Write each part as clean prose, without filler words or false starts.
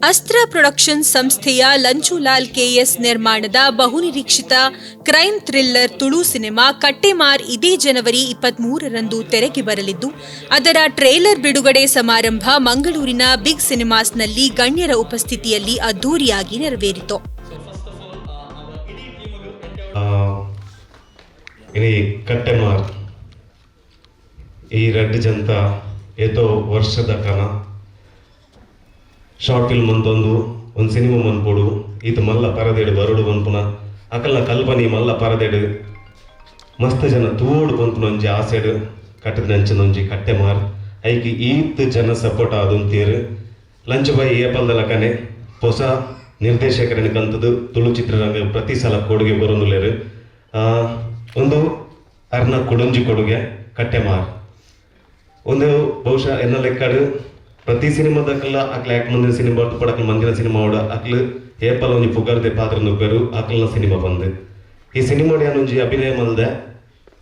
ಅಸ್ತ್ರ ಪ್ರೊಡಕ್ಷನ್ಸ್ ಸಂಸ್ಥೆಯ ಲಂಚುಲಾಲ್ ಕೆಎಸ್ ನಿರ್ಮಾಣದ ಬಹುನಿರೀಕ್ಷಿತ crime thriller Tulu cinema Kattemar ಇದೇ ಜನವರಿ 23ರಂದು ತೆರೆಗೆ ಬರಲಿದ್ದು, ಅದರ ಟ್ರೇಲರ್ ಬಿಡುಗಡೆ ಸಮಾರಂಭ ಮಂಗಳೂರಿನ ಬಿಗ್ ಸಿನಿಮಾಸ್ನಲ್ಲಿ ಗಣ್ಯರ ಉಪಸ್ಥಿತಿಯಲ್ಲಿ ಅದ್ದೂರಿಯಾಗಿ ನೆರವೇರಿತು. ಕಟ್ಟೆಮಾರ್ ಈ ರೆಡ್ ಜಂತ ಏತೋ ವರ್ಷದ ಕನ ಶಾರ್ಟ್ ಫಿಲ್ಮ್ ಅಂತೊಂದು ಸಿನಿಮಾ ಮನ್ಪೋಡು ಇದು ಮಲ್ಲ ಪರದೇಡು ಬರುಡು ಬಂಪುನ ಅಕಲ್ನ ಕಲ್ಪನೆ ಮಲ್ಲ ಪರದೇಡು ಮಸ್ತ್ ಜನ ತೂಡು ಬಂಪುನ ಒಂಜಿ ಆಸೆಡು ಕಟ್ಟದ ನಂಚಿನೊಂಜಿ ಕಟ್ಟೆಮಾರ್ ಐಕಿ ಈತ್ ಜನ ಸಪೋರ್ಟ್ ಆದಂತೀರು ಲಂಚ್ ಬೈ ಏಪಲ್ದಲ ಕನೆ ಹೊಸ ನಿರ್ದೇಶಕರನ್ನು ಕಂತದ್ದು ತುಳು ಚಿತ್ರರಂಗ ಪ್ರತಿ ಸಲ ಕೊಡುಗೆ ಬರೋನುಲೇರು ಒಂದು ಅರ್ನ ಕೊಡೊಂಜಿ ಕೊಡುಗೆ ಕಟ್ಟೆಮಾರ್ ಒಂದು ಬಹುಶಃ ಎನ್ನ ಲೆಕ್ಕಡು ಪ್ರತಿ ಸಿನಿಮಾದಕ್ಕಲ್ಲ ಅಕ್ಲ ಯಾಕೆ ಮುಂದಿನ ಸಿನಿಮಾ ಬರ್ತು ಪಡಕಲ್ ಮಂದಿನ ಸಿನಿಮಾ ಓಡ ಅಕ್ಲು ಏಪಲ್ ಒಂಜಿ ಪುಗರ್ದೆ ಪಾತ್ರ ನುಗ್ಗರು ಅಕ್ಲನ ಸಿನಿಮಾ ಬಂದು ಈ ಸಿನಿಮಾಡ ಒಂಜಿ ಅಭಿನಯ ಮಲ್ದೆ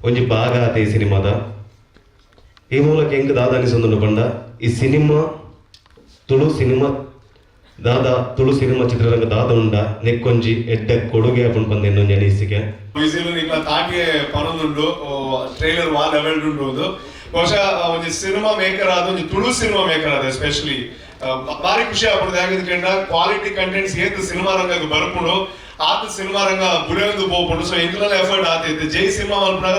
ಒಂಜಿ ಭಾಗ ಆತ ಈ ಸಿನಿಮಾದ ಈ ಮೂಲಕ ಹೆಂಗ್ ದಾದ ಅನಿಸೊಂದು ಬಂಡ ಈ cinema Tulu cinema Tulu cinema ಚಿತ್ರರಂಗ ದಾದ ಉಂಡ ನೆಕ್ಕೊಂಜಿ ಎಡ್ಡ ಕೊಡುಗೆ ಅಪ್ಪನ್ ಬಂದ ಇನ್ನೊಂದು ಅನಿಸಿಕೆ ತಾಟಿಗೆ ಪನೊಂದುಂಡು ಟ್ರೈಲರ್ ವಾಲ್ ಲೆವೆಲ್ ಉಂಡು ಬಹುಶಃ ಒಂದು ಸಿನಿಮಾ ಮೇಕರ್ ಆದ ಒಂದು ತುಳು ಸಿನಿಮಾ ಮೇಕರ್ ಆದ ಎಸ್ಪೆಷಲಿ ಭಾರಿ ಖುಷಿ ಆಗ್ಬಿಡುತ್ತೆ. ಯಾಕಂದ್ರೆ ಕ್ವಾಲಿಟಿ ಕಂಟೆಂಟ್ಸ್ ಏತ್ ಸಿನಿಮಾ ರಂಗ ಬರ್ಕೊಂಡು ಆತ ಸಿನಿಮಾ ರಂಗ ಬುಡೊಂದು ಹೋಗ್ಬಿಡು. ಸೊ ಇಂದ್ರಲ್ಲಿ ಎಫರ್ಟ್ ಆತೈತೆ ಜೈ ಸಿನಿಮಾ ಮಲ್ಪನಾಗ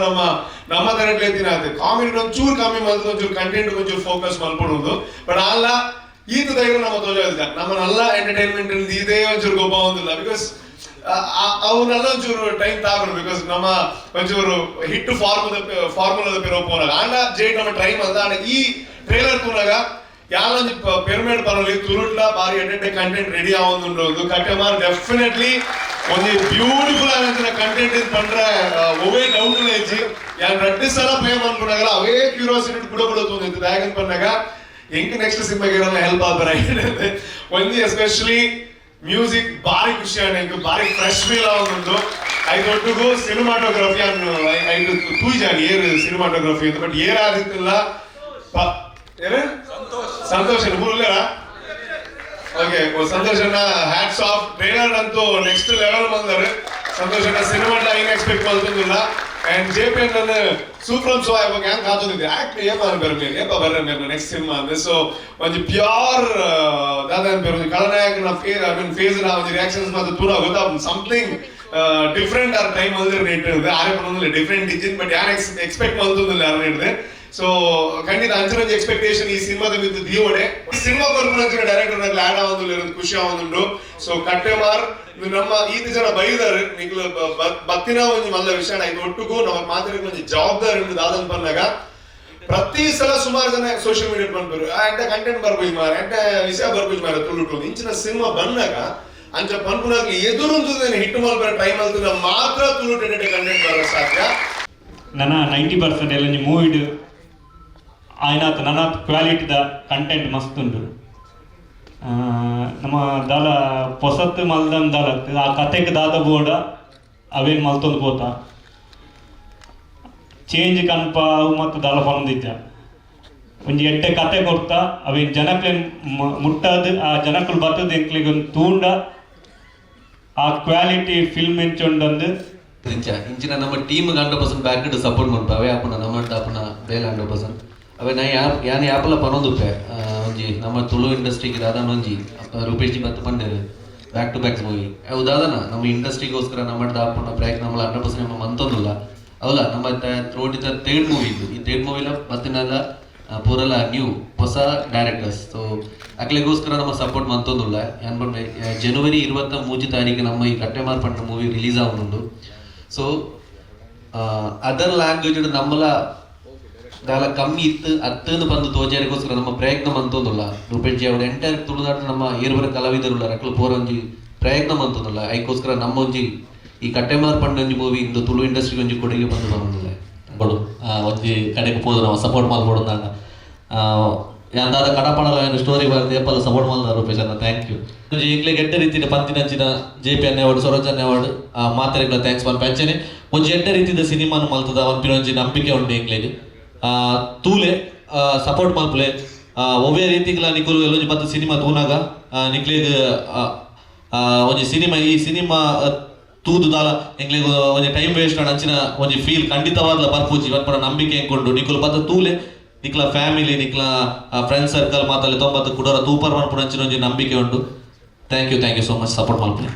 ನಮ್ಮ ತರಟ್ಲೆ ಎತ್ತಿನ ಆತ ಕಾಮಿಡಿ ಒಂಚೂರು ಕಮ್ಮಿ ಮಲ್ತು ಒಂಚೂರು ಕಂಟೆಂಟ್ ಒಂಚೂರು ಫೋಕಸ್ ಮಲ್ಪಡೋದು. ಬಟ್ ಅಲ್ಲ ಈತ ಧೈರ್ಯ ನಮ್ಮ ತೋಜ ನಮ್ಮನ್ನೆಲ್ಲ ಎಂಟರ್ಟೈನ್ಮೆಂಟ್ ಇದೇ ಒಂಚೂರು ಗೊಬ್ಬ ಒಂದಿಲ್ಲ. ಬಿಕಾಸ್ ಅವನ್ನೆಲ್ಲ ಒಂಚೂರು ಟೈಮ್ ತಾಗರು. ಬಿಕಾಸ್ ನಮ್ಮ ಒಂಚೂರು ಹಿಟ್ ಫಾರ್ಮುಲಾದ ಪೆರೋಪೋನಾಗ ಆಂಡ ಜೇಟ್ ನಮ್ಮ ಟ್ರೈಮ್ ಅಂತ ಆಂಡ ಈ ಟ್ರೇಲರ್ ತೂನಾಗ ಯಾಲೊಂದು ಪಿರಮಿಡ್ ಪರಲಿ ತುರುಟ್ಲ ಬಾರಿ ಎಡ್ಡೆ ಕಂಟೆಂಟ್ ರೆಡಿ ಆವೊಂದುಂಡು ಕಟ್ಟೆಮಾರ್ ಡೆಫಿನೆಟ್ಲಿ ಒಂದು ಬ್ಯೂಟಿಫುಲ್ ಆಗಿನ ಕಂಟೆಂಟ್ ಇದು ಪಂಡ್ರೆ ಒವೇ ಡೌಟ್ ಇಜ್ಜಿ ಯಾನ್ ರೆಡ್ಡಿ ಸಲ ಪ್ಲೇ ಮಾಡ್ಕೊಂಡಾಗಲ್ಲ ಅವೇ ಕ್ಯೂರಿಯಾಸಿಟಿ ಕೂಡ ತೊಂದಿತ್ತು. ಯಾಕಂತ ಬಂದಾಗ ಹೆಂಗ್ ನೆಕ್ಸ್ಟ್ ಸಿನಿಮಾಗೆ ಇರಲ್ಲ ಹೆಲ್ಪ್ ಆಗ್ತಾರೆ ಒಂದು ಎಸ್ಪೆಷಲಿ ಮ್ಯೂಸಿಕ್ ಭಾರಿ ಖುಷಿ ಆಗ ಭಾರಿ ಫ್ರೆಶ್ ಫೀಲ್ ಆಗುಂಟು. ಐದೊಟ್ಟಿಗೂ ಸಿನಿಮಾಟೋಗ್ರಫಿ ಅನ್ನು ಐದು ತೂಜಾನಿ ಏರ್ ಸಿನಿಮಾಟೋಗ್ರಫಿ ಅಂತ. ಬಟ್ ಏರ್ ಆದಿತ್ತಿಲ್ಲ ಸಂತೋಷ ಮುರುಳರ ಓಕೆ ಸಂತೋಷನ ಹ್ಯಾಟ್ಸ್ ಆಫ್. ಟ್ರೈಲರ್ ಅಂತೂ ನೆಕ್ಸ್ಟ್ ಲೆವೆಲ್ ಬಂದರೆ ಸಂತೋಷನ ಸಿನಿಮಾಟ ಹಿಂಗ್ ಎಕ್ಸ್ಪೆಕ್ಟ್ ಮಾಡ್ತಿಲ್ಲ. ಅಂಡ್ JPN ನನ್ನ ಸೂಪರ್ ಸೋ ಇವಾಗ ಹೆಂಗ್ ಕಾತೊಂದಿದ್ದೆ ಆಕ್ಟ್ ಬರ್ರೆ ನೆಕ್ಸ್ಟ್ ಸಿನಿಮಾ ಅಂದ್ರೆ. ಸೊ ಒಂದು ಪ್ಯೂರ್ ದಾದನ್ ಬೇರೆ ಒಂದು ಖಳನಾಯಕನ ಫೇಸ್ ನ ಒಂದು ರಿಯಾಕ್ಷನ್ಸ್ ಮಾತ್ರ ತೂರ ಗೊತ್ತಾ ಸಮಥಿಂಗ್ ಡಿಫ್ರೆಂಟ್ ಆರ್ ಟೈಮ್ ಅಂದ್ರೆ ರೇಟ್ ಇದೆ ಆರೆ ಪರೊಂದಿಲ್ಲ ಡಿಫ್ರೆಂಟ್ ಇದ್ದಿದ್ದು. ಬಟ್ ಯಾರು ಎಕ್ಸ್ಪೆಕ್ಟ್ ಮಾಡ್ತಿಲ್ಲ ಯಾರು ಹೇಳಿದೆ. ಸೊ ಖಂಡಿತ ಅಂಚನೊಂದು ಎಕ್ಸ್ಪೆಕ್ಟೇಷನ್ ಈ ಸಿನಿಮಾದ ಬಿದ್ದು ದೀವಡೆ ಸಿನಿಮಾ ಕೊರ್ಪುನ ಡೈರೆಕ್ಟರ್ ಲ್ಯಾಡ್ ಆಗೋದಿಲ್ಲ ಖುಷಿ ಆಗೋದುಂಡು. ಸೊ ಕಟ್ಟೆಮಾರ್ ನಮ್ಮ ಈತ ಜನ ಬೈದಾರೆ ನಿಗ್ಲು ಬತ್ತಿನ ಒಂದು ಮಲ್ಲ ವಿಷಯ ಇದು ಒಟ್ಟಿಗೂ ನಮ್ಮ ಮಾತಾಡಕ್ಕೆ ಒಂದು ಜವಾಬ್ದಾರಿ ಉಂಟು ದಾದನ್ ಬಂದಾಗ ಪ್ರತಿ ಸಲ ಸುಮಾರು ಜನ ಸೋಷಿಯಲ್ ಮೀಡಿಯಾ ಬಂದ್ಬರು ಎಂಟ ಕಂಟೆಂಟ್ ಬರ್ಬೋದು ಮಾರ ಎಂಟ ವಿಷಯ ಬರ್ಬೋದು ಮಾರ ತುಳುಟು ಇಂಚಿನ ಸಿನಿಮಾ ಬಂದಾಗ ಅಂಚ ಪನ್ಪುನಾಗ ಎದುರುಂದೇನೆ ಹಿಟ್ಟು ಮಲ್ಬರ ಟೈಮ್ ಅಲ್ತದ ಮಾತ್ರ ತುಳುಟು ಕಂಟೆಂಟ್ ಬರೋ ಸಾಧ್ಯ. ನನ್ನ 90% ಎಲ್ಲ ಮೂವಿಡ್ ಆಯ್ನಾತ ನನ್ನ ಕ್ವಾಲಿಟಿದ ಕಂಟೆಂಟ್ ಮಸ್ತ್ ಉಂಟು. ನಮ್ಮ ದಾಲ ಪೊಸತ್ ಮಲ್ದನ್ ದಾಲತ್ ಆ ಕತೆಗೆ ದಾದ ಬೋಡ ಅವೇನು ಮಲ್ತೊಂದು ಪೋತ ಚೇಂಜ್ ಕನ್ಪ ಅವು ಮತ್ತು ದಾಲ ಪಂದಿದ್ದ ಒಂಜಿ ಎಡ್ಡೆ ಕತೆ ಕೊಡ್ತಾ ಅವೇನು ಜನಕ್ಕೆ ಮುಟ್ಟದು ಆ ಜನಕ್ಕಳು ಬರ್ತದ ಎಂಕ್ಲಿಗೆ ಒಂದು ತೂಂಡ ಆ ಕ್ವಾಲಿಟಿ ಫಿಲ್ಮ್ ಎಂಚೊಂಡಂದು ಇಂಚಿನ ನಮ್ಮ ಟೀಮ್ 100% ಬ್ಯಾಕ್ ಸಪೋರ್ಟ್ ಮಾಡ್ತಾವೆ ಅಪ್ಪನ ನಮ್ಮ ಅಪ್ಪನ ಬೇಲೆ 100%. ಅವೆ ನಾ ಯಾನ್ ಯಾಪಲ್ಲ ಪನೊಂದುಪ್ಪೆ ಒಂಜಿ ನಮ್ಮ ತುಳು ಇಂಡಸ್ಟ್ರಿಗೆ ದಾದನ ಒಂಜಿ ರೂಪೇಶ್ ಜಿ ಬತ್ತು ಪಂಡೇರು ಬ್ಯಾಕ್ ಟು ಬ್ಯಾಕ್ಸ್ ಮೂವಿ ಅವು ದಾದನ ನಮ್ಮ ಇಂಡಸ್ಟ್ರಿಗೋಸ್ಕರ ನಮ್ಮ ದಾಪನ ಪ್ರಯತ್ನ ನಮ್ಮಲ್ಲ 100% ನಮ್ಮ ಮಂತೊಂದಿಲ್ಲ ಅವಲ್ಲ ನಮ್ಮ ರೋಡಿದ ಥರ್ಡ್ ಮೂವಿ ಇದ್ದು ಈ ಥರ್ಡ್ ಮೂವಿಲ ಬತ್ತಿನಲ್ಲ ಪೂರಲ್ಲ ನ್ಯೂ ಹೊಸ ಡೈರೆಕ್ಟರ್ಸ್. ಸೊ ಅಕ್ಲೆಗೋಸ್ಕರ ನಮ್ಮ ಸಪೋರ್ಟ್ ಮಂತೊಂದಿಲ್ಲ ಏನ್ ಬಂದ್ರೆ ಜನವರಿ 23 ನಮ್ಮ ಈ ಕಟ್ಟೆಮಾರ್ ಪಂಡ ಮೂವಿ ರಿಲೀಸ್ ಆಗುಂಡು. ಸೊ ಅದರ್ ಲ್ಯಾಂಗ್ವೇಜ್ ನಮ್ಮಲ್ಲ ದಾಲ ಕಮ್ಮಿ ಇತ್ತು ಅತ್ತನ್ನು ಬಂದು ತೋಜಾರಿಗೋಸ್ಕರ ನಮ್ಮ ಪ್ರಯತ್ನ ಮಂತೊಂದಿಲ್ಲ. ರೂಪೇಶ್ ಜಿ ಅವ್ರ ಎಂಟೈರ್ ತುಳುನಾಡು ನಮ್ಮ ಏರ್ವರ ಕಲಾವಿದರುಲ್ಲ ಅಕ್ಲು ಪೋರೊಂಜಿ ಪ್ರಯತ್ನ ಮಂತೊಂದಿಲ್ಲ. ಅದಕ್ಕೋಸ್ಕರ ನಮ್ಮ ಒಂಜಿ ಈ ಕಟ್ಟೆಮಾರ್ ಪಂಡೊಂಜಿ ಮೂವಿ ಇಂದು ತುಳು ಇಂಡಸ್ಟ್ರಿಗೆ ಒಂಜಿ ಕೊಡುಗೆ ಬಂದು ಬರೋದಿಲ್ಲ ಬಡು ಒಂಜಿ ಕಡೆಗೆ ಹೋದ ನಾವು ಸಪೋರ್ಟ್ ಮಾಡ್ಬೋಡು ನಾನು ಯಾಂದಾದ ಕಡಪಣಲ ಸ್ಟೋರಿ ಬರ್ತದೆ ಏಪಲ್ಲ ಸಪೋರ್ಟ್ ಮಾಡಿದ ರೂಪೇಶ್ ಅನ್ನ ಥ್ಯಾಂಕ್ ಯು. ಈಗಲೇ ಗೆಡ್ಡ ರೀತಿಯ ಪಂತಿನಂಚಿನ JPN ಅವಾರ್ಡ್ ಸರೋಜನ್ ಅವಾರ್ಡ್ ಮಾತೆರೆಗಳ ಥ್ಯಾಂಕ್ಸ್ ಬಂದು ಪಂಚನೆ ಒಂಜಿ ಎಡ್ಡ ರೀತಿಯ ಸಿನಿಮಾನು ಮಲ್ತದ ಒಂಪಿನೊಂಜಿ ನಂಬಿಕೆ ಉಂಟು ಎಂಗ್ಲೆಗೆ ತೂಲೆ ಸಪೋರ್ಟ್ ಮಲ್ಪಲೆ ಒವ್ವೇ ರೀತಿಗಳ ನಿಕುಲು ಎಲ್ಲೊಂಜಿ ಬತ್ತ ಸಿನಿಮಾ ತೂನಾಗ ನಿಕ್ಲೆಗ್ ಒಂಜಿ ಸಿನಿಮಾ ಈ ಸಿನಿಮಾ ತೂದು ದಾಲ ಎಂಕ್ಲೆಗ್ ಒಂಜಿ ಟೈಮ್ ವೇಸ್ಟ್ ಅಂಚಿನ ಒಂಜಿ ಫೀಲ್ ಖಂಡಿತವಾದ ಬರ್ಪೂಜಿ ಪರ ನಂಬಿಕೆ ಎಂಕೊಂಡು ನಿಕುಲು ಬತ್ತ ತೂಲೆ ನಿಕ್ಲ ಫ್ಯಾಮಿಲಿ ನಿಕ್ಲ ಫ್ರೆಂಡ್ ಸರ್ಕಲ್ ಮಾತಲ್ಲಿ 90 ಕುಡೋರ ತೂಪರ್ ಮನ್ಪುನ ಅಂಚಿನ ಒಂಜಿ ನಂಬಿಕೆ ಉಂಟು. Thank you so much support ಮಾಡ್ತೀನಿ.